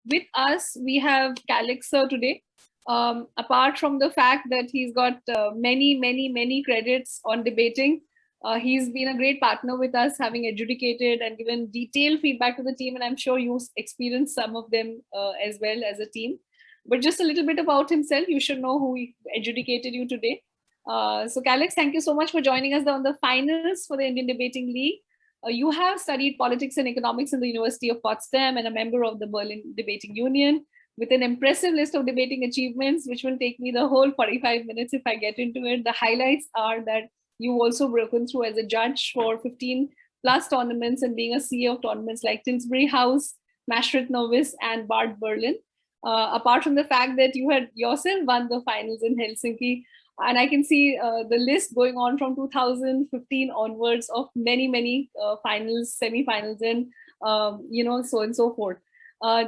with us, we have Calix sir today. Apart from the fact that he's got many credits on debating, he's been a great partner with us, having adjudicated and given detailed feedback to the team. And I'm sure you experienced some of them as well as a team. But just a little bit about himself, you should know who adjudicated you today. So Calix, thank you so much for joining us on the finals for the Indian Debating League. You have studied politics and economics in the University of Potsdam and a member of the Berlin Debating Union with an impressive list of debating achievements, which will take me the whole 45 minutes if I get into it. The highlights are that you've also broken through as a judge for 15 plus tournaments and being a CEO of tournaments like Tinsbury House, Maastricht Novice, and Bad Berlin. Apart from the fact that you had yourself won the finals in Helsinki, and I can see the list going on from 2015 onwards of many finals, semi-finals, and so and so forth.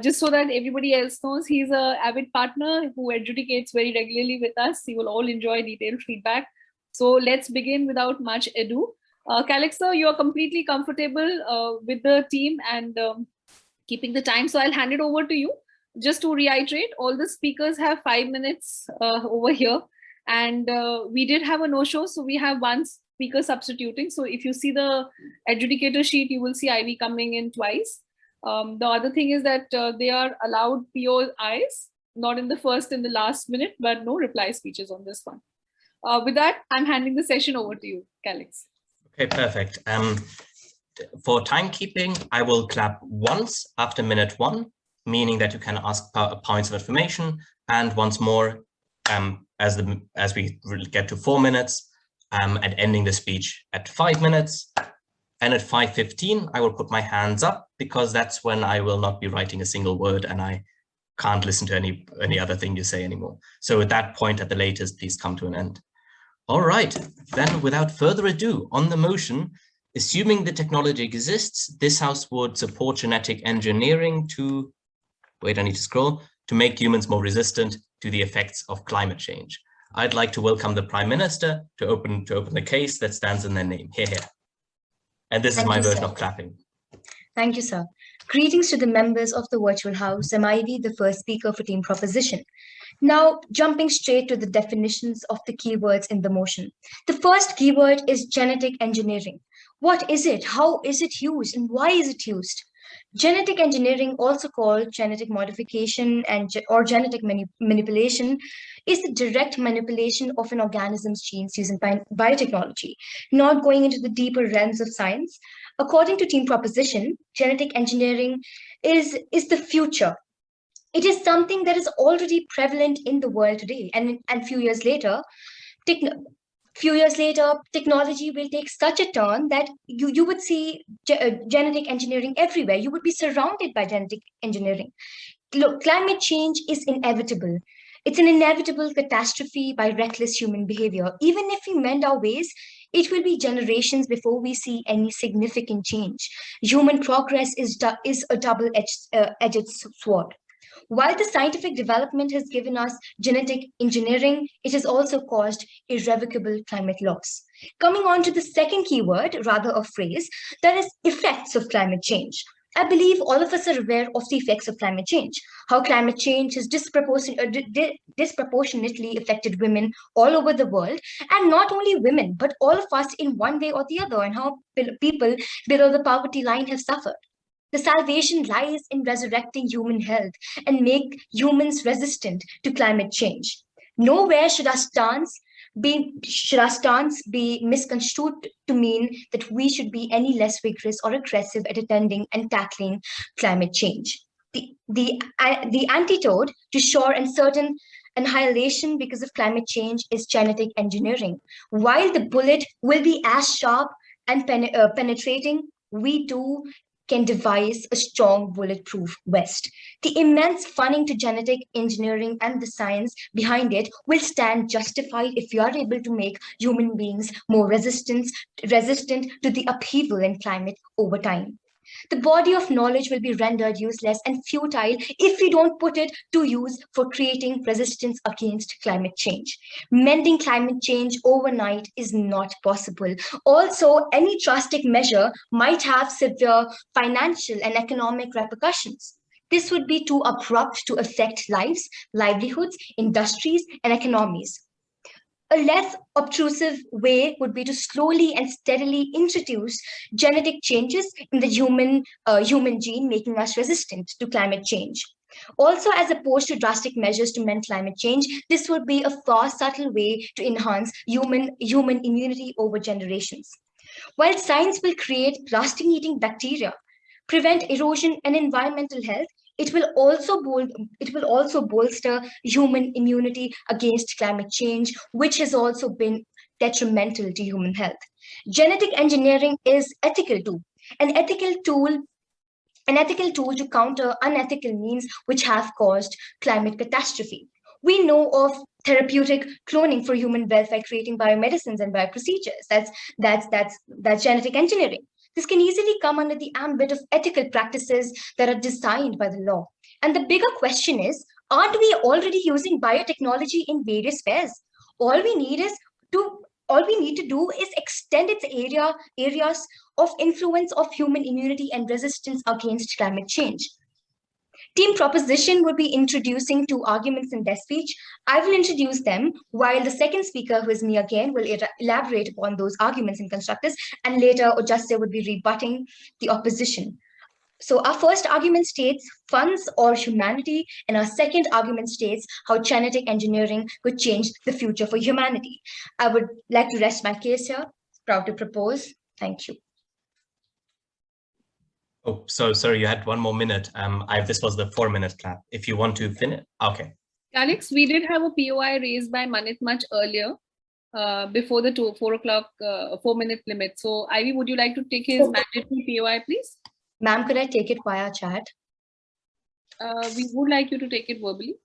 Just so that everybody else knows, he's an avid partner who adjudicates very regularly with us. You will all enjoy detailed feedback. So let's begin without much ado. Calix sir, you are completely comfortable with the team and keeping the time. So I'll hand it over to you. Just to reiterate, all the speakers have 5 minutes over here. And we did have a no-show, so we have one speaker substituting. So if you see the adjudicator sheet, you will see Ivy coming in twice. The other thing is that they are allowed POIs, not in the first and the last minute, but no reply speeches on this one. With that, I'm handing the session over to you, Calix. Okay, perfect. For timekeeping, I will clap once after minute 1, meaning that you can ask points of information, and once more as we get to 4 minutes, and ending the speech at 5 minutes. And at 5:15, I will put my hands up because that's when I will not be writing a single word and I can't listen to any other thing you say anymore. So at that point, at the latest, please come to an end. All right, then without further ado, on the motion, assuming the technology exists, this House would support genetic engineering to, wait, I need to scroll, to make humans more resistant to the effects of climate change. I'd like to welcome the Prime Minister to open the case that stands in their name. Here. And this is my version of clapping. Thank you, sir. Greetings to the members of the virtual house. I'm Ivy, the first speaker for Team Proposition. Now, jumping straight to the definitions of the keywords in the motion. The first keyword is genetic engineering. What is it? How is it used? And why is it used? Genetic engineering, also called genetic modification or genetic manipulation, is the direct manipulation of an organism's genes using biotechnology. Not going into the deeper realms of science, according to Team Proposition, genetic engineering is the future. It is something that is already prevalent in the world today, and few years later, technology will take such a turn that you would see genetic engineering everywhere. You would be surrounded by genetic engineering. Look, climate change is inevitable. It's an inevitable catastrophe by reckless human behavior. Even if we mend our ways, it will be generations before we see any significant change. Human progress is a double-edged sword. While the scientific development has given us genetic engineering, it has also caused irrevocable climate loss. Coming on to the second keyword, rather a phrase, that is effects of climate change. I believe all of us are aware of the effects of climate change, how climate change has disproportionately affected women all over the world, and not only women, but all of us in one way or the other, and how people below the poverty line have suffered. The salvation lies in resurrecting human health and make humans resistant to climate change. Nowhere should our stance be misconstrued to mean that we should be any less vigorous or aggressive at attending and tackling climate change. The antidote to sure and certain annihilation because of climate change is genetic engineering. While the bullet will be as sharp and penetrating, we too can devise a strong bulletproof vest. The immense funding to genetic engineering and the science behind it will stand justified if we are able to make human beings more resistant to the upheaval in climate over time. The body of knowledge will be rendered useless and futile if we don't put it to use for creating resistance against climate change. Mending climate change overnight is not possible. Also, any drastic measure might have severe financial and economic repercussions. This would be too abrupt to affect lives, livelihoods, industries, and economies. A less obtrusive way would be to slowly and steadily introduce genetic changes in the human gene, making us resistant to climate change. Also, as opposed to drastic measures to mend climate change, this would be a far subtle way to enhance human immunity over generations. While science will create plastic-eating bacteria, prevent erosion and environmental health, it will also bolster human immunity against climate change, which has also been detrimental to human health. Genetic engineering is ethical too, an ethical tool an ethical tool to counter unethical means which have caused climate catastrophe. We know of therapeutic cloning for human welfare, creating biomedicines and bioprocedures. That's genetic engineering. This can easily come under the ambit of ethical practices that are designed by the law. And the bigger question is, aren't we already using biotechnology in various spheres? All we need is to all we need to do is extend its areas of influence of human immunity and resistance against climate change. Team Proposition would be introducing two arguments in their speech. I will introduce them, while the second speaker, who is me again, will elaborate upon those arguments and constructors, and later Ojaste would be rebutting the opposition. So our first argument states funds or humanity, and our second argument states how genetic engineering could change the future for humanity. I would like to rest my case here. Proud to propose. Thank you. Oh, so sorry, you had 1 more minute. This was the 4-minute clap. If you want to finish, okay. Alex, we did have a POI raised by Manit much earlier, before the 4-minute limit. So Ivy, would you like to take his mandatory POI, please? Ma'am, could I take it via chat? We would like you to take it verbally.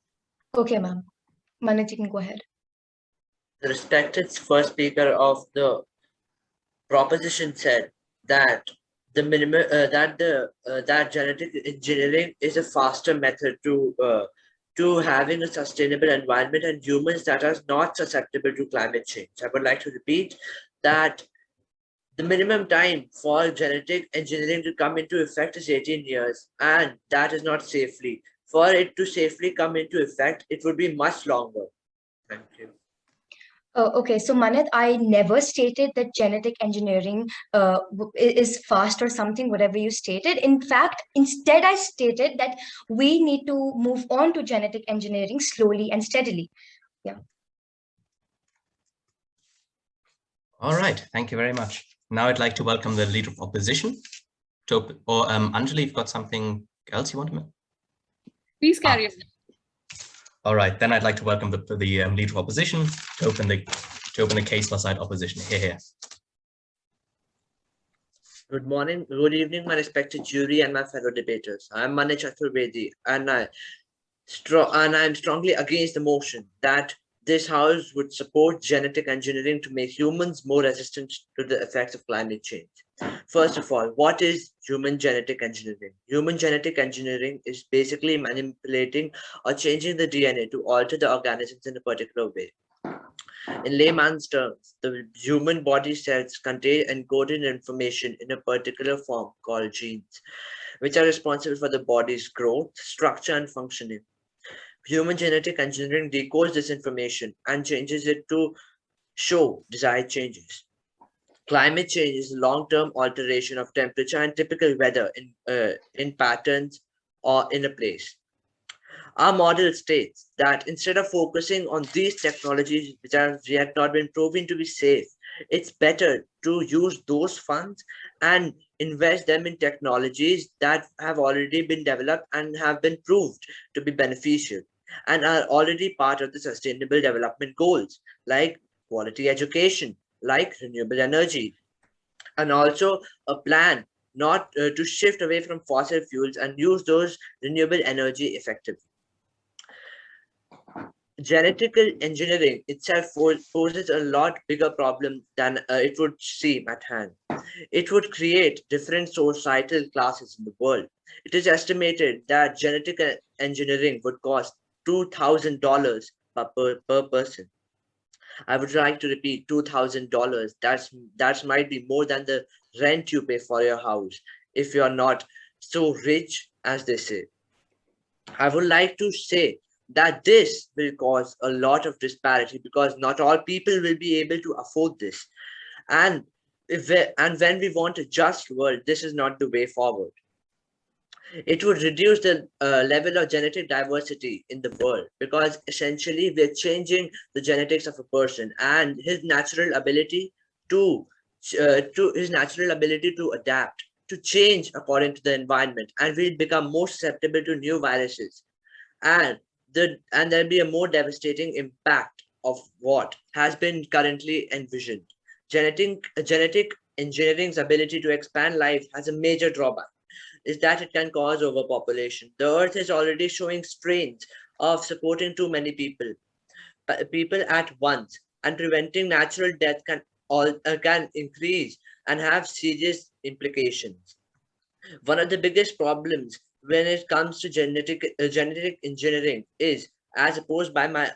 Okay, ma'am. Manit, you can go ahead. The respected first speaker of the proposition said that the minimum that genetic engineering is a faster method to having a sustainable environment and humans that are not susceptible to climate change. I would like to repeat that the minimum time for genetic engineering to come into effect is 18 years, and that is not safely. For it to safely come into effect, it would be much longer. Thank you. Okay, so Manit, I never stated that genetic engineering is fast or something, whatever you stated. In fact, instead I stated that we need to move on to genetic engineering slowly and steadily. Yeah. All right, thank you very much. Now I'd like to welcome the Leader of Opposition. Anjali, you've got something else you want to make? Please carry on. All right, then I'd like to welcome the Leader of Opposition to open the case for side opposition. Here. Good morning, good evening, my respected jury and my fellow debaters. I am Mani Chaturvedi, and I am strongly against the motion that this House would support genetic engineering to make humans more resistant to the effects of climate change. First of all, what is human genetic engineering? Human genetic engineering is basically manipulating or changing the DNA to alter the organisms in a particular way. In layman's terms, the human body cells contain encoded information in a particular form called genes, which are responsible for the body's growth, structure, and functioning. Human genetic engineering decodes this information and changes it to show desired changes. Climate change is long-term alteration of temperature and typical weather in patterns or in a place. Our model states that instead of focusing on these technologies which have yet not been proven to be safe, it's better to use those funds and invest them in technologies that have already been developed and have been proved to be beneficial and are already part of the sustainable development goals, like quality education, like renewable energy, and also a plan not to shift away from fossil fuels and use those renewable energy effectively. Genetical engineering itself poses a lot bigger problem than it would seem at hand. It would create different societal classes in the world. It is estimated that genetic engineering would cost $2,000 per person. I would like to repeat, $2,000. That might be more than the rent you pay for your house if you're not so rich as they say. I would like to say that this will cause a lot of disparity because not all people will be able to afford this. And when we want a just world, this is not the way forward. It would reduce the level of genetic diversity in the world because essentially we're changing the genetics of a person and his natural ability to adapt, to change according to the environment, and we'll become more susceptible to new viruses, and there'll be a more devastating impact of what has been currently envisioned. Genetic engineering's ability to expand life has a major drawback, is that it can cause overpopulation. The earth is already showing strains of supporting too many people at once, and preventing natural death can increase and have serious implications. One of the biggest problems when it comes to genetic engineering is, as opposed by my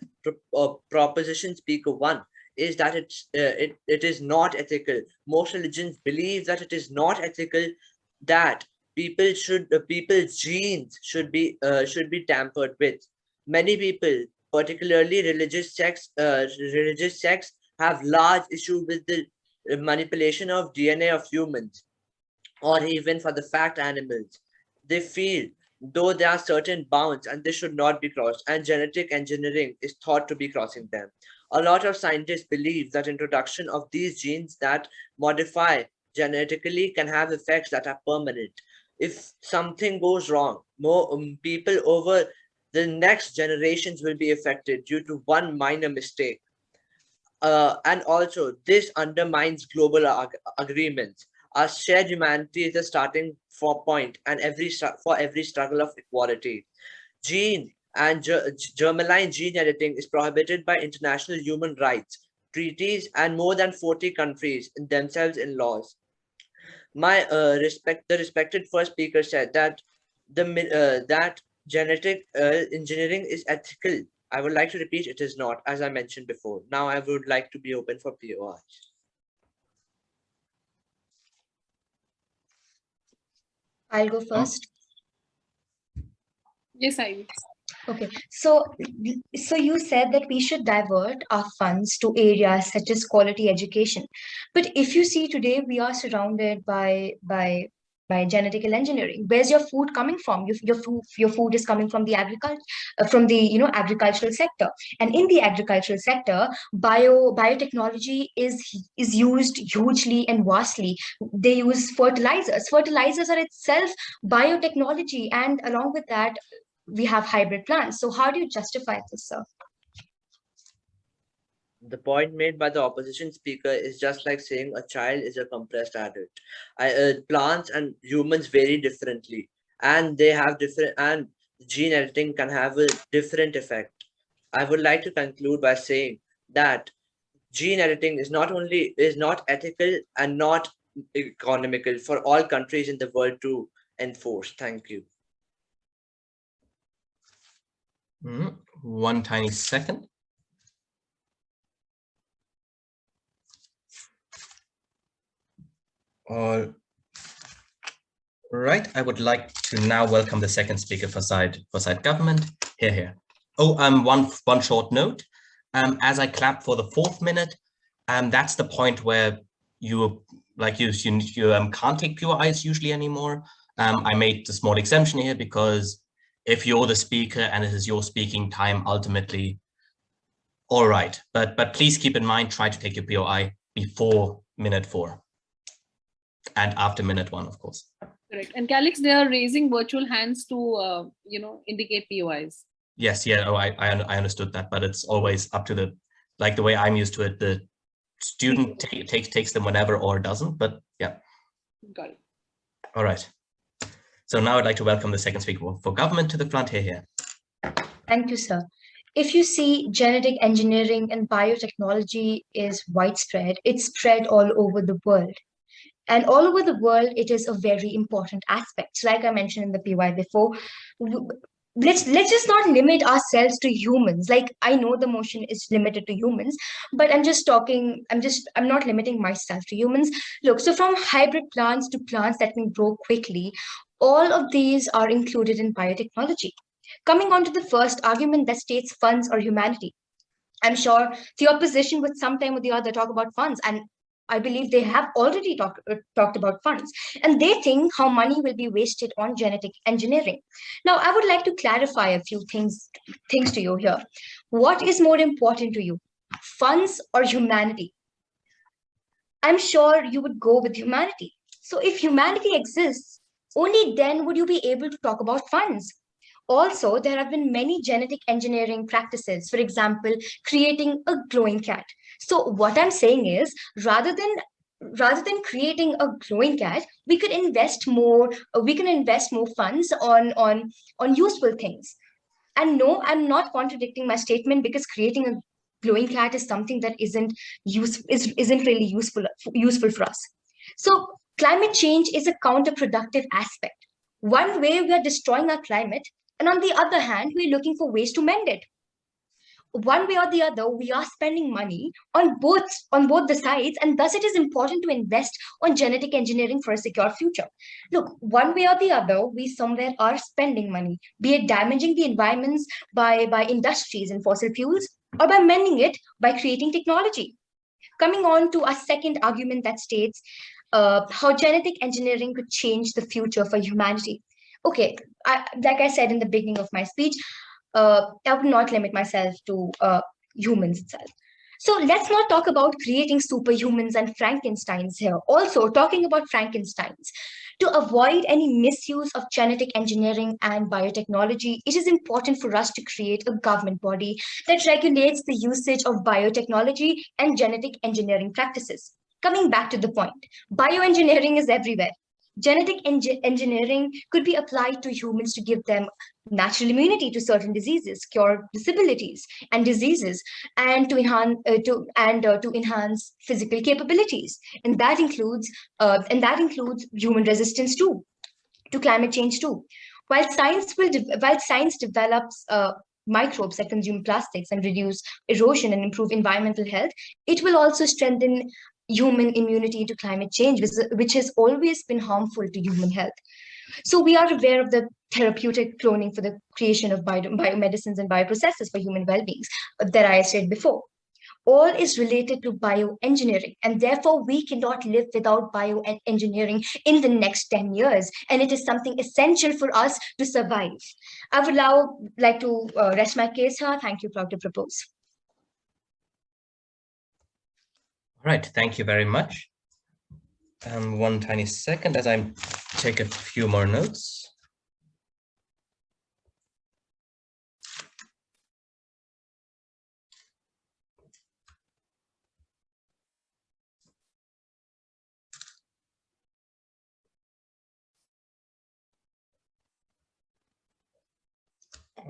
proposition speaker one, is that it is not ethical. Most religions believe that it is not ethical, that people's genes should be tampered with. Many people, particularly religious sects, have large issue with the manipulation of DNA of humans, or even for the fact animals. They feel though there are certain bounds and they should not be crossed, and genetic engineering is thought to be crossing them. A lot of scientists believe that introduction of these genes that modify genetically can have effects that are permanent. If something goes wrong, more people over the next generations will be affected due to one minor mistake. And also, this undermines global agreements. Our shared humanity is the starting point, and for every struggle of equality. Gene and germline gene editing is prohibited by international human rights treaties and more than 40 countries in themselves in laws. The respected first speaker said that that genetic engineering is ethical. I would like to repeat, it is not, as I mentioned before. Now I would like to be open for POI. I'll go first. Yes, I will. Okay, so you said that we should divert our funds to areas such as quality education, but if you see today, we are surrounded by genetical engineering. Where's your food coming from? Your food is coming from the agricultural sector, and in the agricultural sector, biotechnology is used hugely and vastly. They use fertilizers. Fertilizers are itself biotechnology, and along with that, we have hybrid plants. So how do you justify this, sir? The point made by the opposition speaker is just like saying a child is a compressed adult. Plants and humans vary differently, and they have different, and gene editing can have a different effect. I would like to conclude by saying that gene editing is not ethical and not economical for all countries in the world to enforce. Thank you. One tiny second. All right, I would like to now welcome the second speaker for side government. Here. Oh, one short note. As I clap for the 4th minute, that's the point where you can't take POIs usually anymore. I made the small exemption here because if you're the speaker and it is your speaking time ultimately, all right. But please keep in mind, try to take your POI before minute 4 and after minute 1, of course. Correct. And Calix, they are raising virtual hands to indicate POIs. Yes, yeah. Oh, I understood that, but it's always up to the way I'm used to it. The student takes them whenever or doesn't. But yeah. Got it. All right. So now I'd like to welcome the second speaker for government to the front here. Thank you, sir. If you see, genetic engineering and biotechnology is widespread. It's spread all over the world. And all over the world, it is a very important aspect. So like I mentioned in the PY before, let's just not limit ourselves to humans. Like, I know the motion is limited to humans, but I'm not limiting myself to humans. Look, so from hybrid plants to plants that can grow quickly, all of these are included in biotechnology. Coming on to the first argument that states funds or humanity. I'm sure the opposition would sometime or the other talk about funds, and I believe they have already talked about funds, and they think how money will be wasted on genetic engineering. Now, I would like to clarify a few things to you here. What is more important to you, funds or humanity? I'm sure you would go with humanity. So if humanity exists, only then would you be able to talk about funds. Also, there have been many genetic engineering practices, for example, creating a glowing cat. So what I'm saying is, rather than creating a glowing cat, we could invest more. We can invest more funds on useful things. And no, I'm not contradicting my statement, because creating a glowing cat is something that isn't really useful for us. So climate change is a counterproductive aspect. One way we are destroying our climate, and on the other hand, we're looking for ways to mend it. One way or the other, we are spending money on both the sides, and thus it is important to invest on genetic engineering for a secure future. Look, one way or the other, we somewhere are spending money, be it damaging the environments by industries and fossil fuels, or by mending it by creating technology. Coming on to our second argument that states how genetic engineering could change the future for humanity. Okay, like I said in the beginning of my speech, I would not limit myself to humans itself. So let's not talk about creating superhumans and Frankensteins here. Also, talking about Frankensteins, to avoid any misuse of genetic engineering and biotechnology, it is important for us to create a government body that regulates the usage of biotechnology and genetic engineering practices. Coming back to the point, bioengineering is everywhere. Genetic engineering could be applied to humans to give them natural immunity to certain diseases, cure disabilities and diseases, and to enhance physical capabilities. And that includes human resistance too, to climate change too. While science develops microbes that consume plastics and reduce erosion and improve environmental health, it will also strengthen human immunity to climate change, which has always been harmful to human health. So we are aware of the therapeutic cloning for the creation of biomedicines and bioprocesses for human well-beings that I said before. All is related to bioengineering, and therefore we cannot live without bioengineering in the next 10 years, and it is something essential for us to survive. I would now like to rest my case here. Thank you, Dr. Propose. All right, thank you very much. One tiny second as I take a few more notes.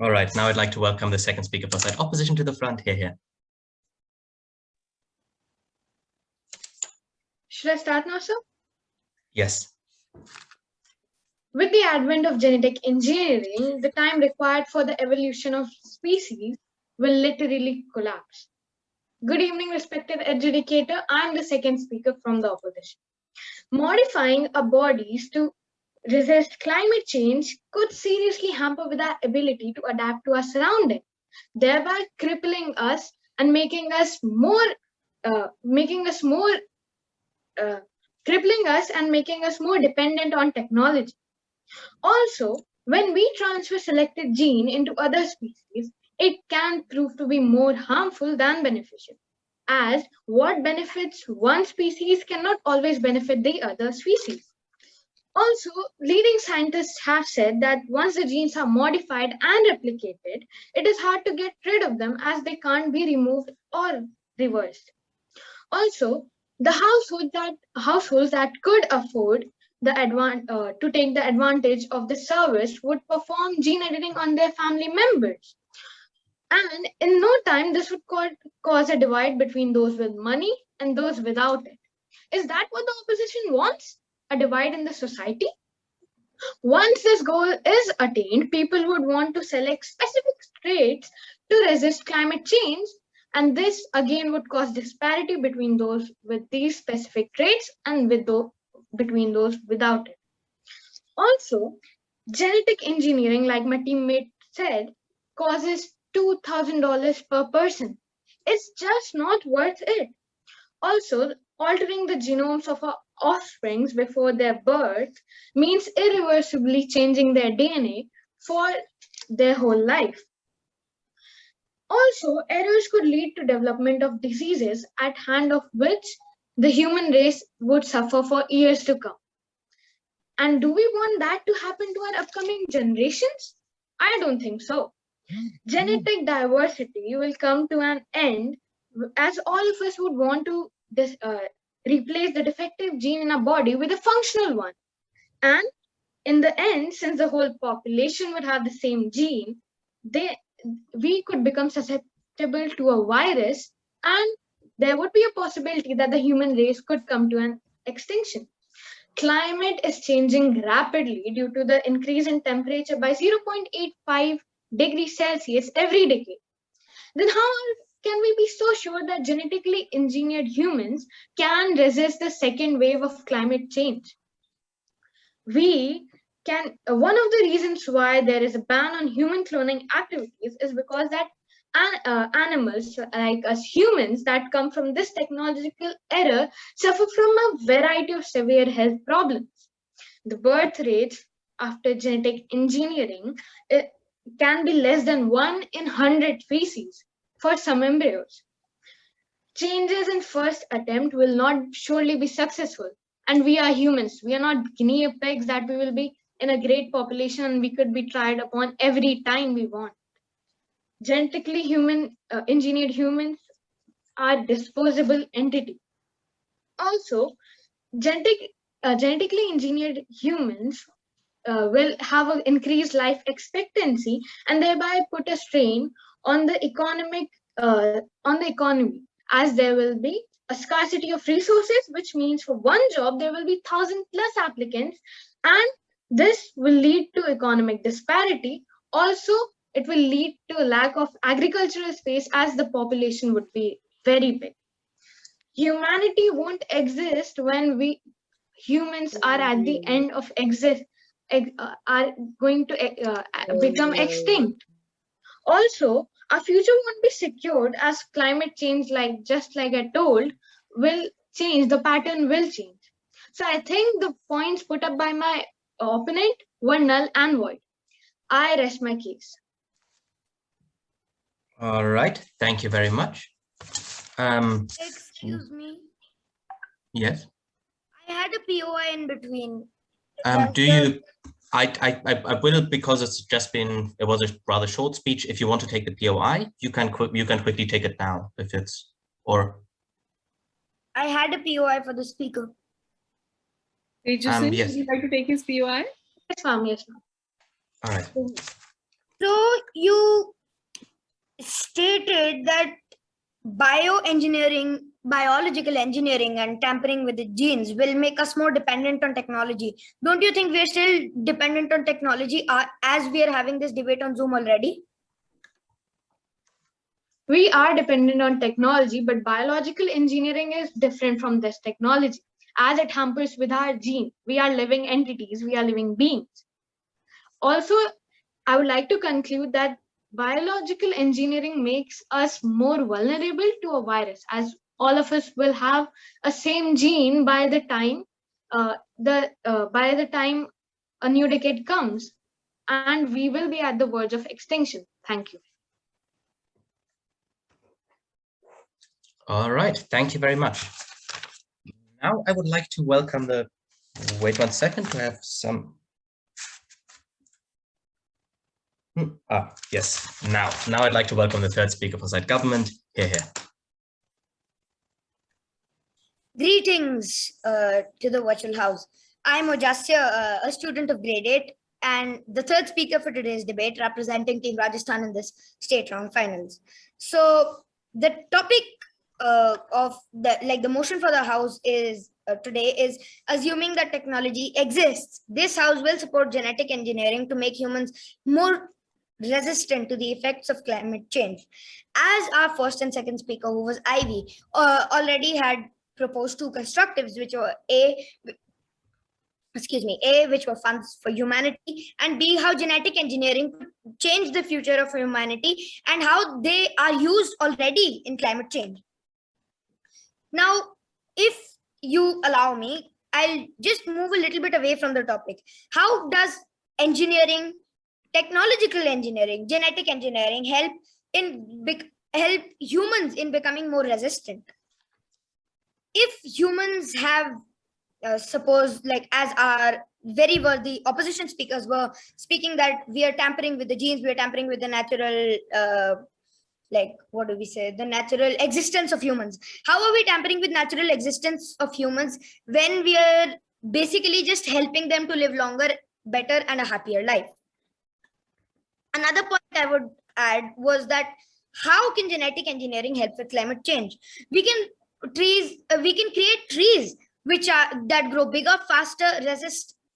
All right, now I'd like to welcome the second speaker for side opposition to the front. Here. Should I start now, sir? Yes. With the advent of genetic engineering, the time required for the evolution of species will literally collapse. Good evening, respected adjudicator. I am the second speaker from the opposition. Modifying our bodies to resist climate change could seriously hamper with our ability to adapt to our surroundings, thereby crippling us and making us more dependent on technology. Also, when we transfer selected gene into other species, it can prove to be more harmful than beneficial, as what benefits one species cannot always benefit the other species. Also, leading scientists have said that once the genes are modified and replicated, it is hard to get rid of them, as they can't be removed or reversed. Also, the households that could afford to take the advantage of the service would perform gene editing on their family members. And in no time, this would cause a divide between those with money and those without it. Is that what the opposition wants? A divide in the society? Once this goal is attained, people would want to select specific traits to resist climate change, and this again would cause disparity between those with these specific traits and between those without it. Also, genetic engineering, like my teammate said causes $2,000 per person. It's just not worth it. Also, altering the genomes of our offsprings before their birth means irreversibly changing their DNA for their whole life. Also, errors could lead to development of diseases at hand of which the human race would suffer for years to come. And do we want that to happen to our upcoming generations? I don't think so. Genetic diversity will come to an end as all of us would want to replace the defective gene in our body with a functional one. And in the end, since the whole population would have the same gene, we could become susceptible to a virus, and there would be a possibility that the human race could come to an extinction. Climate is changing rapidly due to the increase in temperature by 0.85 degrees Celsius every decade. Then how can we be so sure that genetically engineered humans can resist the second wave of climate change? We can, one of the reasons why there is a ban on human cloning activities is because that animals like us humans that come from this technological era suffer from a variety of severe health problems. The birth rate after genetic engineering can be less than 1 in 100 species for some embryos. Changes in first attempt will not surely be successful. And we are humans. We are not guinea pigs that we will be in a great population and we could be tried upon every time we want. Genetically engineered humans are disposable entity. Also, genetically engineered humans will have an increased life expectancy and thereby put a strain on the economy, as there will be a scarcity of resources, which means for one job there will be 1,000 plus applicants, and this will lead to economic disparity. Also, it will lead to a lack of agricultural space as the population would be very big. Humanity won't exist when humans are at the end of are going to become extinct. Also, our future won't be secured as climate change, just like I told, will change, the pattern will change. So I think the points put up by my opponent were null and void. I rest my case. All right, thank you very much. Excuse me. Yes. I had a POI in between. Do you? I will, because it's just been, it was a rather short speech. If you want to take the POI, you can quickly take it now if it's, or. I had a POI for the speaker. Jason, yes. would you like to take his POI? Yes, ma'am. Yes, ma'am. All right. So you stated that biological engineering and tampering with the genes will make us more dependent on technology. Don't you think we're still dependent on technology as we are having this debate on Zoom already? We are dependent on technology, but biological engineering is different from this technology as it hampers with our gene. We are living entities, we are living beings. Also, I would like to conclude that biological engineering makes us more vulnerable to a virus, as all of us will have a same gene by the time a new decade comes, and we will be at the verge of extinction. Thank you. All right, thank you very much. Now I would like to welcome the, wait 1 second to have some. Yes, now I'd like to welcome the third speaker for site government. Here. Greetings to the virtual house. I'm Ojasya, a student of grade 8 and the third speaker for today's debate, representing Team Rajasthan in this state round finals. So the topic of the motion for the house is today is assuming that technology exists. This house will support genetic engineering to make humans more resistant to the effects of climate change. As our first and second speaker, who was Ivy, already had proposed two constructives, which were A, which were funds for humanity, and B, how genetic engineering could change the future of humanity and how they are used already in climate change. Now, if you allow me, I'll just move a little bit away from the topic. How does engineering, technological engineering, genetic engineering help humans in becoming more resistant? If humans have suppose, like as our very worthy opposition speakers were speaking, that we are tampering with the genes, we are tampering with the natural like what do we say, the natural existence of humans. How are we tampering with natural existence of humans when we are basically just helping them to live longer, better, and a happier life? Another point I would add was that how can genetic engineering help with climate change? We can create trees that grow bigger, faster,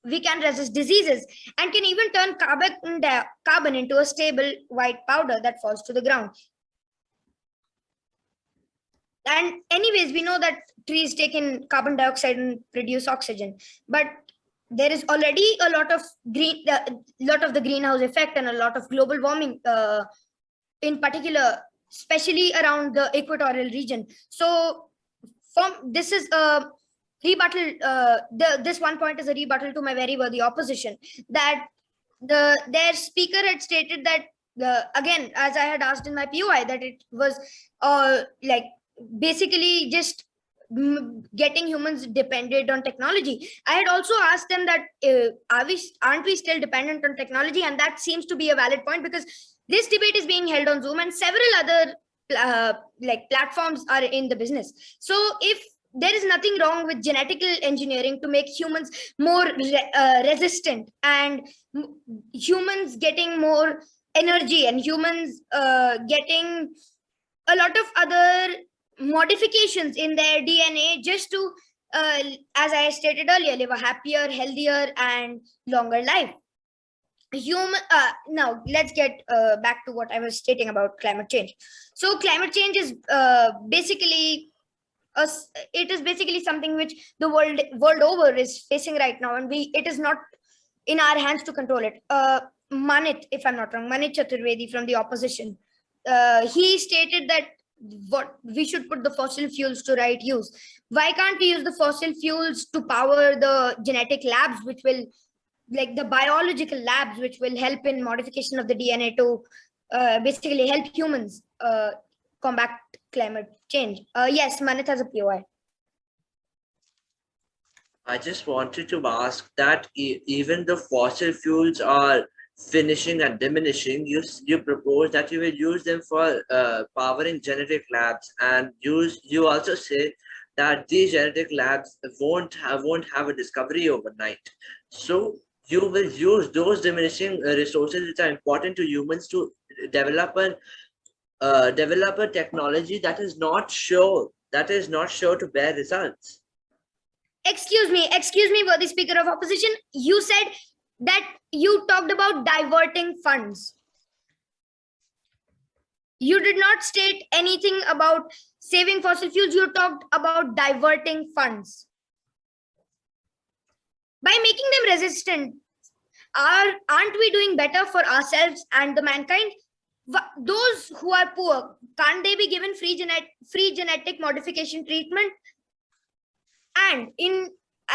we can resist diseases, and can even turn carbon into a stable white powder that falls to the ground. And anyways, we know that trees take in carbon dioxide and produce oxygen, but there is already a lot of the greenhouse effect and a lot of global warming, in particular, especially around the equatorial region. So this is a rebuttal. This one point is a rebuttal to my very worthy opposition, that their speaker had stated that again, as I had asked in my POI, that it was like basically just getting humans dependent on technology. I had also asked them that aren't we still dependent on technology? And that seems to be a valid point, because this debate is being held on Zoom and several other like platforms are in the business. So if there is nothing wrong with genetical engineering to make humans more resistant, and humans getting more energy, and humans getting a lot of other modifications in their DNA, just to, as I stated earlier, live a happier, healthier, and longer life. Now let's get back to what I was stating about climate change. So climate change is basically something which the world over is facing right now, and it is not in our hands to control it. Manit, if I'm not wrong, Manit Chaturvedi from the opposition, he stated that we should put the fossil fuels to right use. Why can't we use the fossil fuels to power the genetic labs, which will, like the biological labs, which will help in modification of the DNA to basically help humans combat climate change? Yes, Manit has a POI. I just wanted to ask that even the fossil fuels are finishing and diminishing, you propose that you will use them for powering genetic labs, and you also say that these genetic labs won't have a discovery overnight. So you will use those diminishing resources which are important to humans to develop a technology that is not sure to bear results. Excuse me, worthy speaker of opposition. You said that you talked about diverting funds. You did not state anything about saving fossil fuels. You talked about diverting funds. By making them resistant, aren't we doing better for ourselves and the mankind? Those who are poor, can't they be given free genetic modification treatment?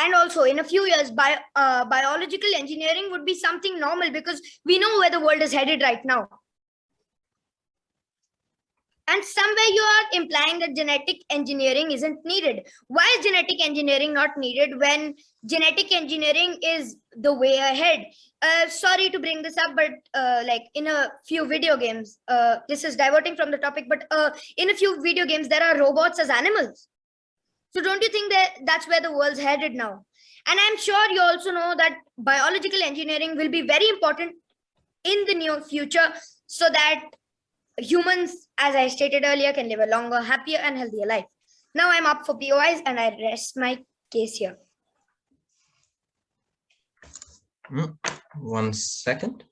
And also in a few years, biological engineering would be something normal, because we know where the world is headed right now. And somewhere you are implying that genetic engineering isn't needed. Why is genetic engineering not needed when genetic engineering is the way ahead? Sorry to bring this up, but like in a few video games, this is diverting from the topic, but in a few video games, there are robots as animals. So don't you think that that's where the world's headed now? And I'm sure you also know that biological engineering will be very important in the near future, so that humans, as I stated earlier, can live a longer, happier, and healthier life. Now I'm up for POIs, and I rest my case here. 1 second.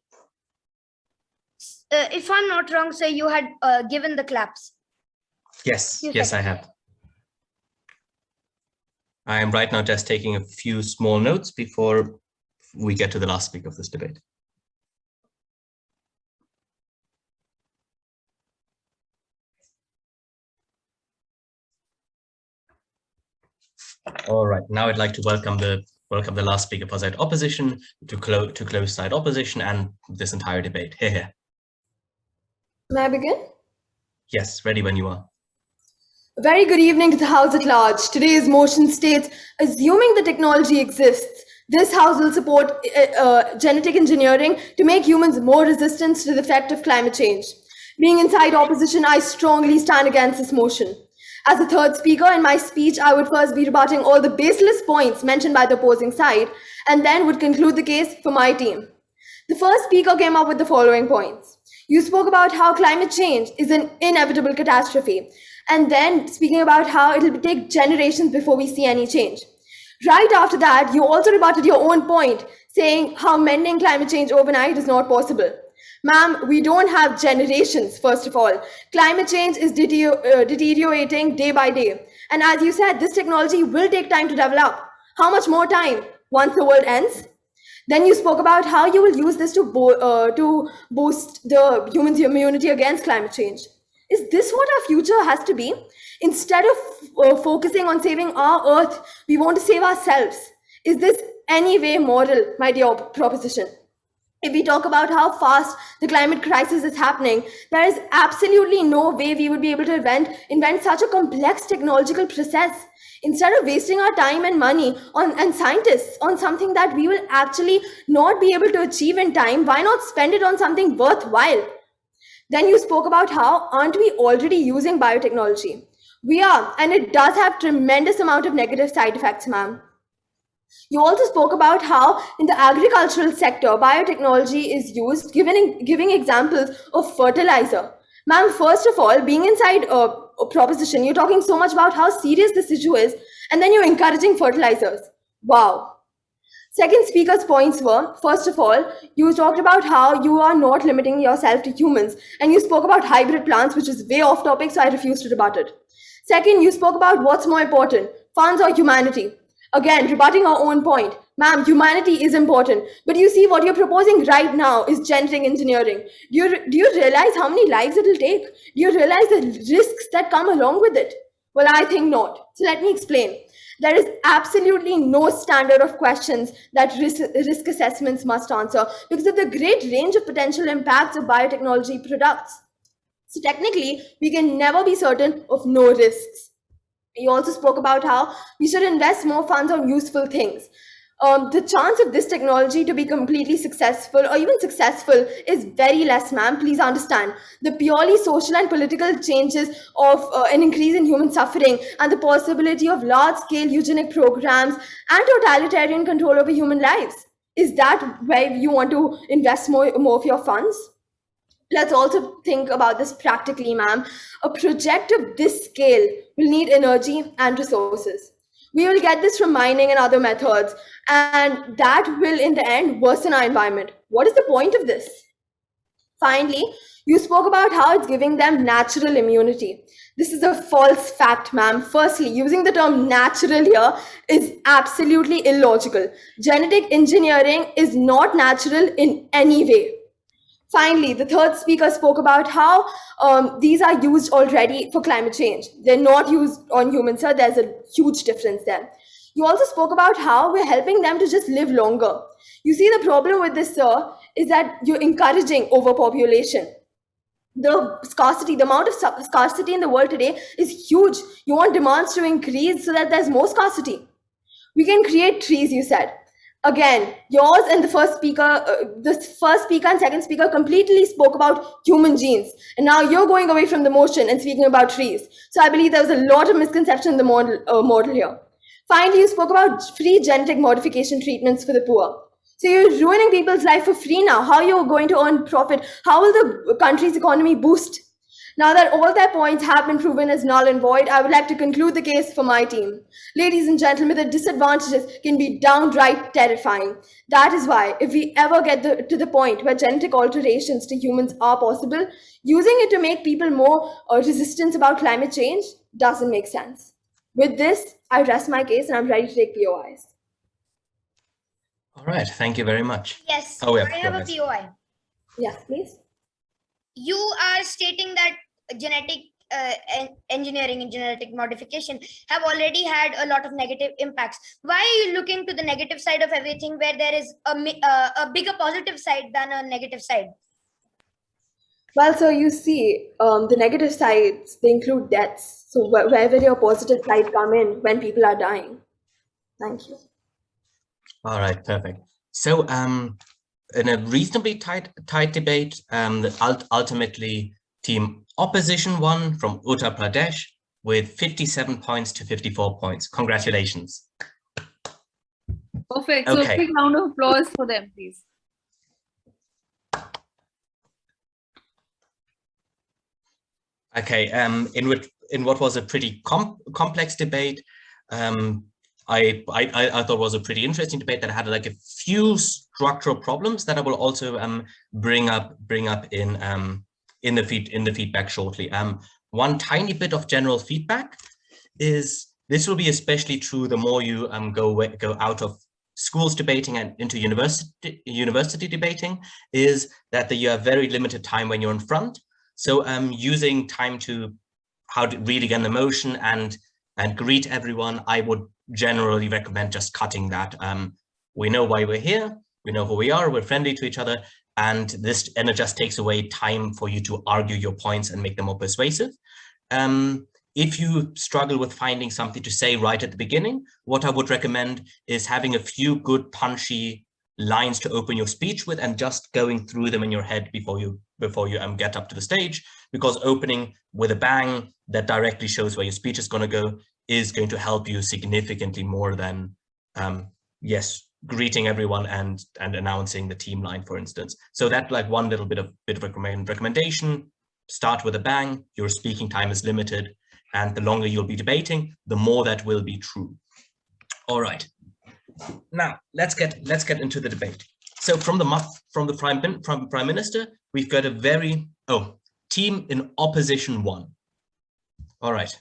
If I'm not wrong, sir, you had given the claps. Yes, I have. I am right now just taking a few small notes before we get to the last speaker of this debate. All right, now I'd like to welcome the last speaker for side opposition to close side opposition and this entire debate. Here. May I begin? Yes, ready when you are. Very good evening to the House at large. Today's motion states, assuming the technology exists, this House will support genetic engineering to make humans more resistant to the effect of climate change. Being inside opposition, I strongly stand against this motion. As the third speaker in my speech, I would first be rebutting all the baseless points mentioned by the opposing side, and then would conclude the case for my team. The first speaker came up with the following points. You spoke about how climate change is an inevitable catastrophe, and then speaking about how it will take generations before we see any change. Right after that, you also rebutted your own point, saying how mending climate change overnight is not possible. Ma'am, we don't have generations, first of all. Climate change is deteriorating day by day. And as you said, this technology will take time to develop. How much more time once the world ends? Then you spoke about how you will use this to boost the human's immunity against climate change. Is this what our future has to be? Instead of focusing on saving our Earth, we want to save ourselves. Is this any way moral, my dear proposition? If we talk about how fast the climate crisis is happening, there is absolutely no way we would be able to invent such a complex technological process. Instead of wasting our time and money and scientists on something that we will actually not be able to achieve in time, why not spend it on something worthwhile? Then you spoke about how aren't we already using biotechnology? We are, and it does have tremendous amount of negative side effects, ma'am. You also spoke about how in the agricultural sector, biotechnology is used, giving examples of fertilizer. Ma'am, first of all, being inside a proposition, you're talking so much about how serious this issue is, and then you're encouraging fertilizers. Wow. Second speaker's points were, first of all, you talked about how you are not limiting yourself to humans, and you spoke about hybrid plants, which is way off topic, so I refuse to rebut it. Second, you spoke about what's more important, funds or humanity. Again, rebutting our own point. Ma'am, humanity is important, but you see what you're proposing right now is genetic engineering. Do you realize how many lives it'll take? Do you realize the risks that come along with it? Well, I think not. So let me explain. There is absolutely no standard of questions that risk assessments must answer because of the great range of potential impacts of biotechnology products. So technically, we can never be certain of no risks. You also spoke about how we should invest more funds on useful things. The chance of this technology to be completely successful or even successful is very less, ma'am. Please understand. The purely social and political changes of an increase in human suffering and the possibility of large-scale eugenic programs and totalitarian control over human lives. Is that where you want to invest more of your funds? Let's also think about this practically, ma'am. A project of this scale will need energy and resources. We will get this from mining and other methods, and that will, in the end, worsen our environment. What is the point of this? Finally, you spoke about how it's giving them natural immunity. This is a false fact, ma'am. Firstly, using the term natural here is absolutely illogical. Genetic engineering is not natural in any way. Finally, the third speaker spoke about how these are used already for climate change. They're not used on humans, sir. There's a huge difference there. You also spoke about how we're helping them to just live longer. You see, the problem with this, sir, is that you're encouraging overpopulation. The scarcity, the amount of scarcity in the world today is huge. You want demands to increase so that there's more scarcity. We can create trees, you said. Again, yours and the first speaker and second speaker completely spoke about human genes. And now you're going away from the motion and speaking about trees. So I believe there was a lot of misconception in the model here. Finally, you spoke about free genetic modification treatments for the poor. So you're ruining people's life for free now. How are you going to earn profit? How will the country's economy boost? Now that all their points have been proven as null and void, I would like to conclude the case for my team. Ladies and gentlemen, the disadvantages can be downright terrifying. That is why, if we ever get to the point where genetic alterations to humans are possible, using it to make people more resistant about climate change doesn't make sense. With this, I rest my case and I'm ready to take POIs. All right, thank you very much. Yes, Oh, yeah, I have a POIs. POI. Yes, please. You are stating that genetic engineering and genetic modification have already had a lot of negative impacts. Why are you looking to the negative side of everything where there is a bigger positive side than a negative side? Well, so you see, the negative sides, they include deaths. So where will your positive side come in when people are dying? Thank you. All right, perfect. So in a reasonably tight debate, ultimately team opposition won from Uttar Pradesh with 57 points to 54 points. Congratulations. Perfect. So Okay. quick round of applause for them, please. Okay, in what was a pretty complex debate, I thought was a pretty interesting debate that had like a few structural problems that I will also bring up in the feedback shortly. One tiny bit of general feedback is this will be especially true the more you go out of schools debating and into university debating, is that you have very limited time when you're in front. So using time to read again the motion and greet everyone, I would generally recommend just cutting that. We know why we're here, we know who we are, we're friendly to each other, and it just takes away time for you to argue your points and make them more persuasive. If you struggle with finding something to say right at the beginning, what I would recommend is having a few good punchy lines to open your speech with and just going through them in your head before you get up to the stage, because opening with a bang that directly shows where your speech is going to go is going to help you significantly more than greeting everyone and announcing the team line, for instance. So that like one little bit of recommendation: start with a bang. Your speaking time is limited, and the longer you'll be debating, the more that will be true. All right. Now let's get into the debate. So from the prime minister, we've got a very team in opposition won. All right.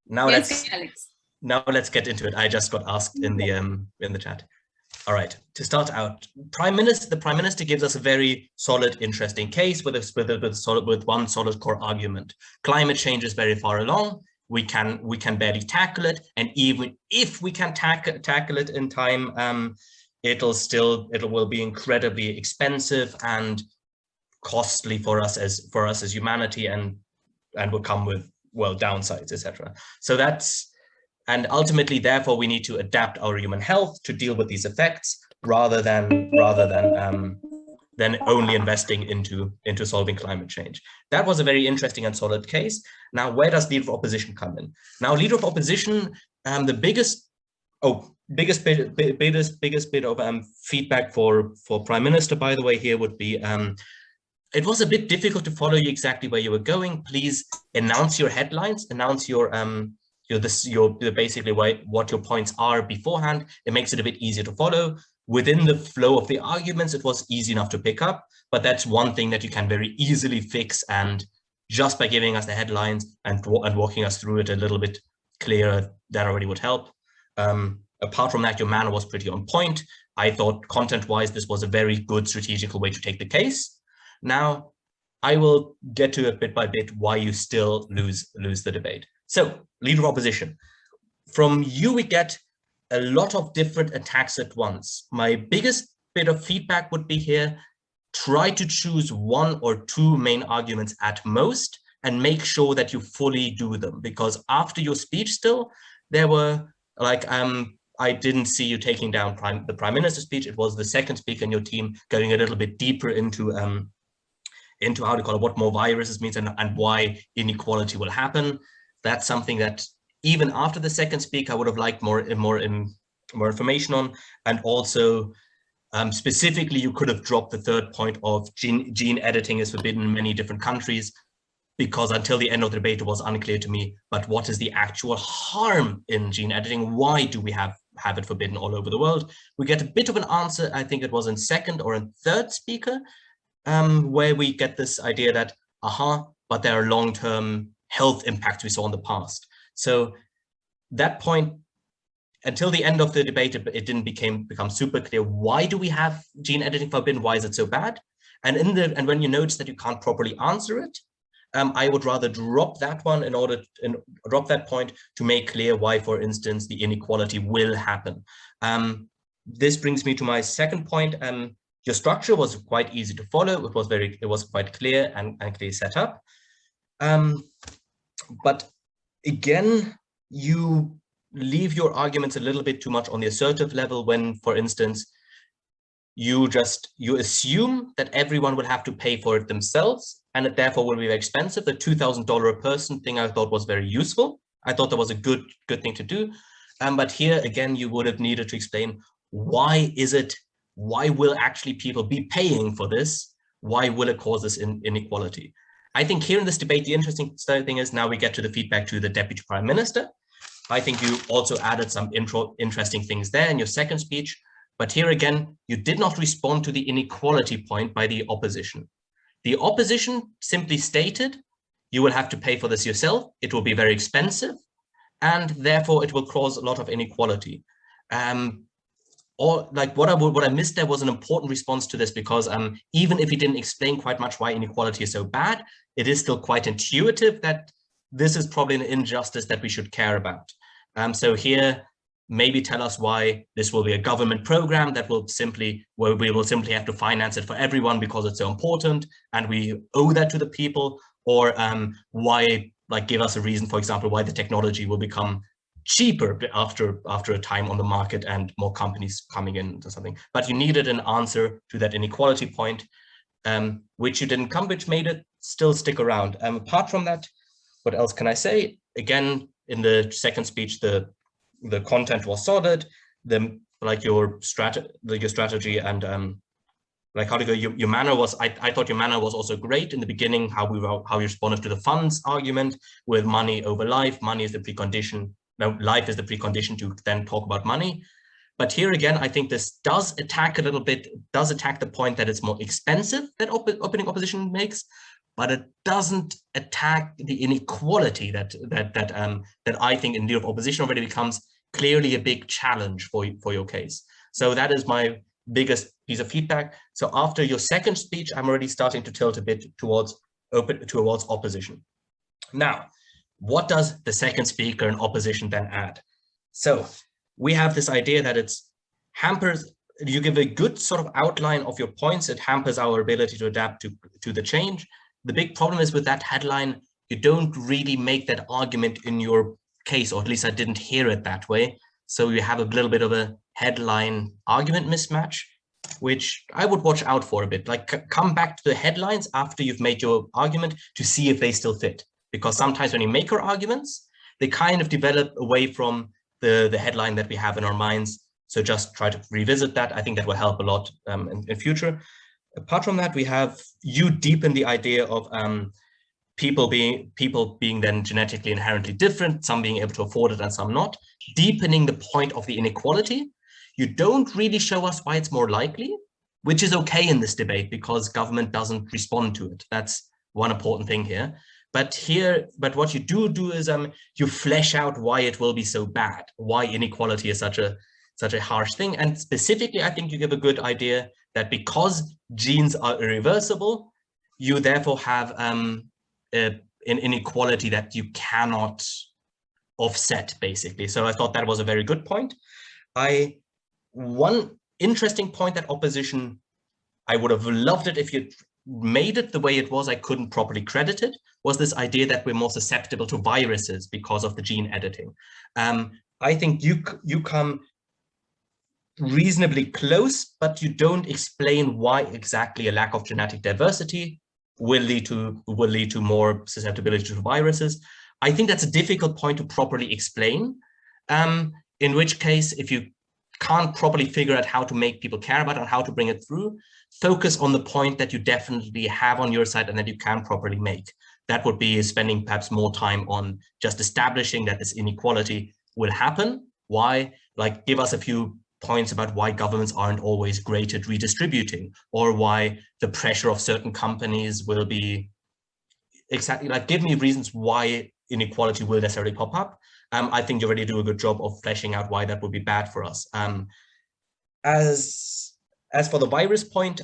Now yes, Alex. Now let's get into it. I just got asked in the chat. All right. To start out, the prime minister gives us a very solid, interesting case with one solid core argument. Climate change is very far along. We can barely tackle it, and even if we can tackle it in time, it will be incredibly expensive and costly for us as humanity, and will come with downsides, etc. So and ultimately, therefore, we need to adapt our human health to deal with these effects rather than only investing into solving climate change. That was a very interesting and solid case. Now, where does leader of opposition come in? Now, leader of opposition, the biggest bit of feedback for Prime Minister, by the way, here would be it was a bit difficult to follow you exactly where you were going. Please announce your headlines, announce your basically what your points are beforehand. It makes it a bit easier to follow. Within the flow of the arguments, it was easy enough to pick up, but that's one thing that you can very easily fix, and just by giving us the headlines and walking us through it a little bit clearer, that already would help. Apart from that, your manner was pretty on point. I thought content-wise, this was a very good strategical way to take the case. Now, I will get to it bit by bit why you still lose the debate. So, leader of opposition. From you, we get a lot of different attacks at once. My biggest bit of feedback would be here: try to choose one or two main arguments at most and make sure that you fully do them, because after your speech still, there were like, I didn't see you taking down the prime minister's speech. It was the second speaker in your team going a little bit deeper into how to call it, what more viruses means and why inequality will happen. That's something that even after the second speak, I would have liked more information on. And also, specifically, you could have dropped the third point of gene editing is forbidden in many different countries, because until the end of the debate, it was unclear to me, but what is the actual harm in gene editing? Why do we have it forbidden all over the world? We get a bit of an answer, I think it was in second or in third speaker, where we get this idea that, but there are long-term health impacts we saw in the past. So that point, until the end of the debate, it didn't become super clear. Why do we have gene editing forbidden? Why is it so bad? And when you notice that you can't properly answer it, I would rather drop that one drop that point to make clear why, for instance, the inequality will happen. This brings me to my second point. Your structure was quite easy to follow. It was quite clear and clearly set up. But again, you leave your arguments a little bit too much on the assertive level when, for instance, you assume that everyone will have to pay for it themselves and it therefore will be very expensive. The $2,000 a person thing I thought was very useful. I thought that was a good thing to do. But here again, you would have needed to explain why will actually people be paying for this? Why will it cause this inequality? I think here in this debate, the interesting thing is now we get to the feedback to the Deputy Prime Minister. I think you also added some interesting things there in your second speech. But here again, you did not respond to the inequality point by the opposition. The opposition simply stated, you will have to pay for this yourself. It will be very expensive, and therefore it will cause a lot of inequality. Or like what I missed there was an important response to this, because even if he didn't explain quite much why inequality is so bad, it is still quite intuitive that this is probably an injustice that we should care about. So here, maybe tell us why this will be a government program that will where we will simply have to finance it for everyone because it's so important and we owe that to the people, or why, like, give us a reason, for example, why the technology will become cheaper after a time on the market and more companies coming in or something. But you needed an answer to that inequality point, which you didn't come, which made it still stick around. Apart from that, what else can I say? Again, in the second speech, the content was solid. Your strategy and like how to go. Your manner was. I thought your manner was also great in the beginning. How you responded to the funds argument with money over life. Money is the precondition. No, life is the precondition to then talk about money. But here again, I think this does attack a little bit. Does attack the point that it's more expensive that opening opposition makes, but it doesn't attack the inequality that I think in view of opposition already becomes clearly a big challenge for your case. So that is my biggest piece of feedback. So after your second speech, I'm already starting to tilt a bit towards opposition. Now, what does the second speaker in opposition then add? So we have this idea that it's hampers. You give a good sort of outline of your points. It hampers our ability to adapt to the change. The big problem is with that headline, you don't really make that argument in your case, or at least I didn't hear it that way. So you have a little bit of a headline argument mismatch, which I would watch out for a bit. Like, come back to the headlines after you've made your argument to see if they still fit. Because sometimes when you make your arguments, they kind of develop away from the headline that we have in our minds. So just try to revisit that. I think that will help a lot in future. Apart from that, we have you deepen the idea of people being then genetically inherently different, some being able to afford it and some not, deepening the point of the inequality. You don't really show us why it's more likely, which is okay in this debate because government doesn't respond to it. That's one important thing here. But what you do is you flesh out why it will be so bad, why inequality is such a harsh thing. And specifically, I think you give a good idea that because genes are irreversible, you therefore have an inequality that you cannot offset, basically. So I thought that was a very good point. One interesting point that opposition, I would have loved it if you made it the way it was, I couldn't properly credit it, was this idea that we're more susceptible to viruses because of the gene editing. I think you come reasonably close, but you don't explain why exactly a lack of genetic diversity will lead to more susceptibility to viruses. I think that's a difficult point to properly explain, in which case, if you can't properly figure out how to make people care about it and how to bring it through, focus on the point that you definitely have on your side and that you can properly make. That would be spending perhaps more time on just establishing that this inequality will happen. Why? Like, give us a few points about why governments aren't always great at redistributing, or why the pressure of certain companies will be exactly like, give me reasons why inequality will necessarily pop up. I think you already do a good job of fleshing out why that would be bad for us. As for the virus point,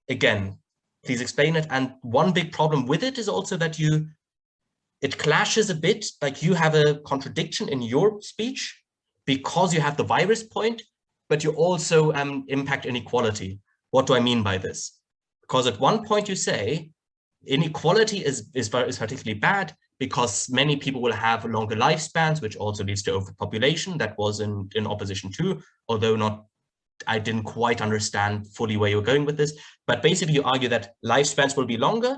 again, please explain it. And one big problem with it is also that it clashes a bit, like you have a contradiction in your speech because you have the virus point, but you also impact inequality. What do I mean by this? Because at one point you say inequality is particularly bad because many people will have longer lifespans, which also leads to overpopulation. That was in opposition too, although I didn't quite understand fully where you're going with this. But basically you argue that lifespans will be longer,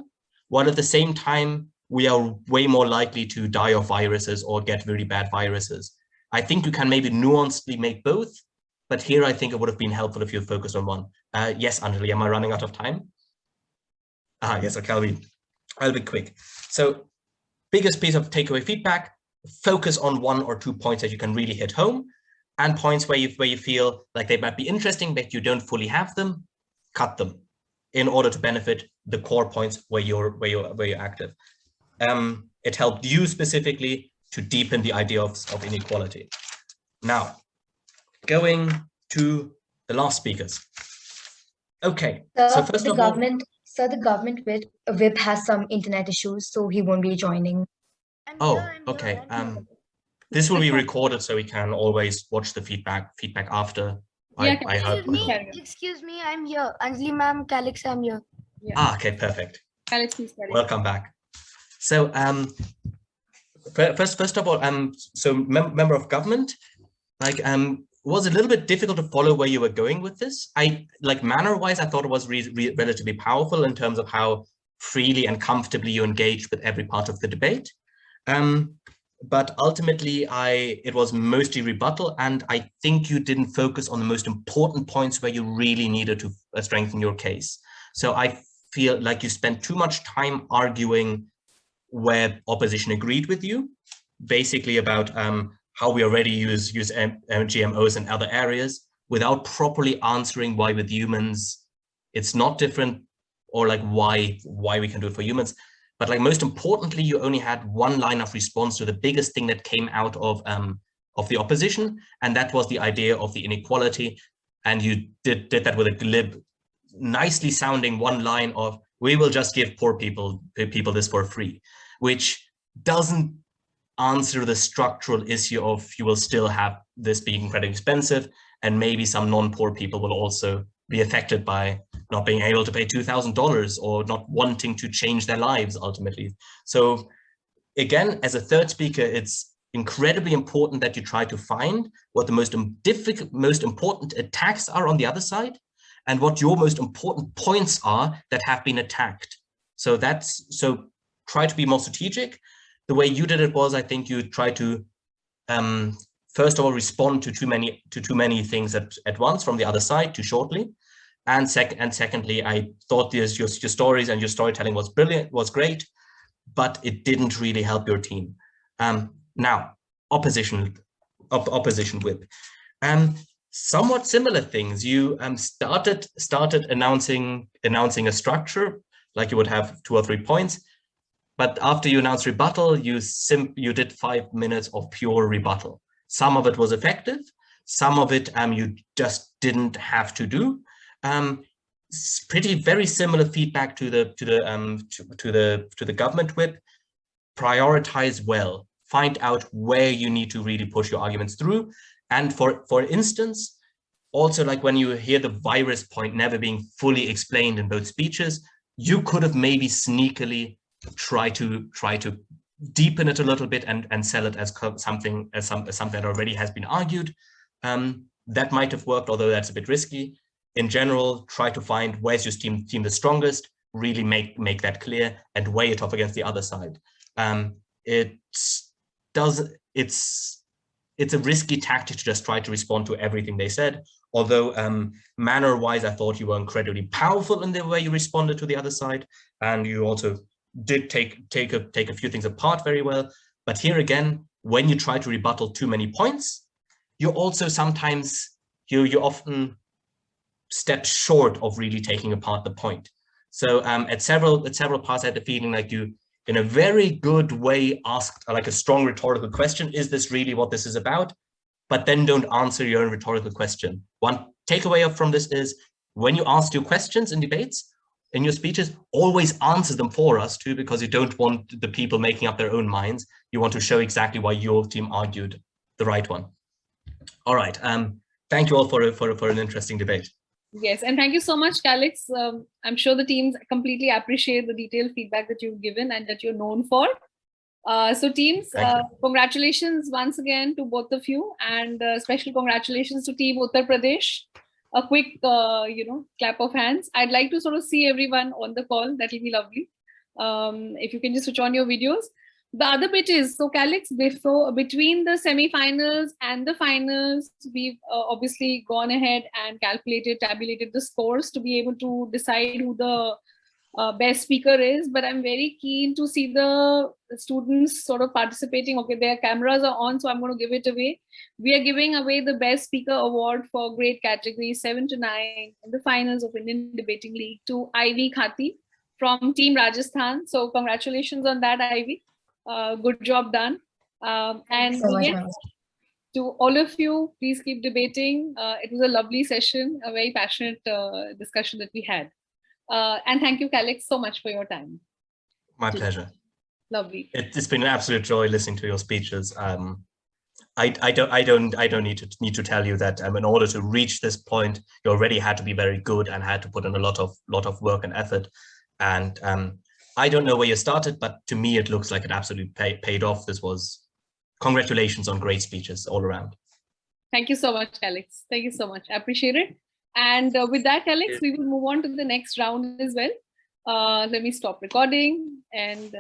while at the same time, we are way more likely to die of viruses or get really bad viruses. I think you can maybe nuancedly make both, but here I think it would have been helpful if you focused on one. Yes, Anjali, am I running out of time? Yes, okay, I'll be quick. So biggest piece of takeaway feedback, focus on 1 or 2 points that you can really hit home, and points where you feel like they might be interesting, but you don't fully have them, cut them in order to benefit the core points where you're active. It helped you specifically to deepen the idea of inequality. Now, going to the last speakers. Okay, so first of all, the government whip has some internet issues, so he won't be joining. Oh, okay. This will be recorded, so we can always watch the feedback after. Yeah, excuse me, I'm here. Anjali ma'am, Calix, I'm here. Yeah. Okay, perfect. Calix, please carry. Welcome back. So first of all, so member of government, like was a little bit difficult to follow where you were going with this. Like manner-wise, I thought it was relatively powerful in terms of how freely and comfortably you engaged with every part of the debate. But ultimately, it was mostly rebuttal, and I think you didn't focus on the most important points where you really needed to strengthen your case. So I feel like you spent too much time arguing where opposition agreed with you, basically about how we already use GMOs in other areas, without properly answering why with humans it's not different, or like why we can do it for humans. But like most importantly, you only had one line of response to the biggest thing that came out of the opposition, and that was the idea of the inequality. And you did that with a glib, nicely sounding one line of, we will just give poor people this for free, which doesn't answer the structural issue of you will still have this being incredibly expensive, and maybe some non-poor people will also be affected by not being able to pay $2,000 or not wanting to change their lives ultimately. So again, as a third speaker, it's incredibly important that you try to find what the most important attacks are on the other side, and what your most important points are that have been attacked. So try to be more strategic. The way you did it was, I think you tried to first of all respond to too many things at once from the other side too shortly, and secondly, I thought your stories and your storytelling was brilliant, was great, but it didn't really help your team. Now, opposition whip. Somewhat similar things. You started announcing a structure, like you would have 2 or 3 points, but after you announced rebuttal, you did 5 minutes of pure rebuttal. Some of it was effective, some of it you just didn't have to do. Very similar feedback to the government whip. Prioritize well. Find out where you need to really push your arguments through. And for instance, also like when you hear the virus point never being fully explained in both speeches, you could have maybe sneakily try to deepen it a little bit and sell it as something that already has been argued. That might have worked, although that's a bit risky. In general, try to find where's your team the strongest, really make that clear and weigh it off against the other side. It's a risky tactic to just try to respond to everything they said, although manner-wise, I thought you were incredibly powerful in the way you responded to the other side, and you also did take a few things apart very well. But here again, when you try to rebuttal too many points, you also sometimes you often step short of really taking apart the point. So at several parts, I had the feeling like you in a very good way asked like a strong rhetorical question. Is this really what this is about? But then don't answer your own rhetorical question. One takeaway from this is when you ask your questions in debates, in your speeches, always answer them for us too, because you don't want the people making up their own minds. You want to show exactly why your team argued the right one. All right. Thank you all for an interesting debate. Yes, and thank you so much, Calix. I'm sure the teams completely appreciate the detailed feedback that you've given and that you're known for. So teams, congratulations once again to both of you, and special congratulations to Team Uttar Pradesh. A quick, clap of hands. I'd like to sort of see everyone on the call. That will be lovely. If you can just switch on your videos. The other bit is, so Calix, between the semi-finals and the finals, we've obviously gone ahead and tabulated the scores to be able to decide who the best speaker is. But I'm very keen to see the students sort of participating. Okay, their cameras are on, so I'm going to give it away. We are giving away the Best Speaker Award for grade categories 7 to 9 in the finals of Indian Debating League to Ivy Khati from Team Rajasthan. So congratulations on that, Ivy. Good job done. And So much, yes, to all of you, please keep debating. It was a lovely session, a very passionate discussion that we had. And thank you, Calix, so much for your time. My pleasure. Lovely. It's been an absolute joy listening to your speeches. I don't need to tell you that in order to reach this point, you already had to be very good and had to put in a lot of work and effort. And I don't know where you started, but to me, it looks like it absolutely paid off. This was congratulations on great speeches all around. Thank you so much, Calix. Thank you so much. I appreciate it. And with that, Calix, we will move on to the next round as well. Let me stop recording and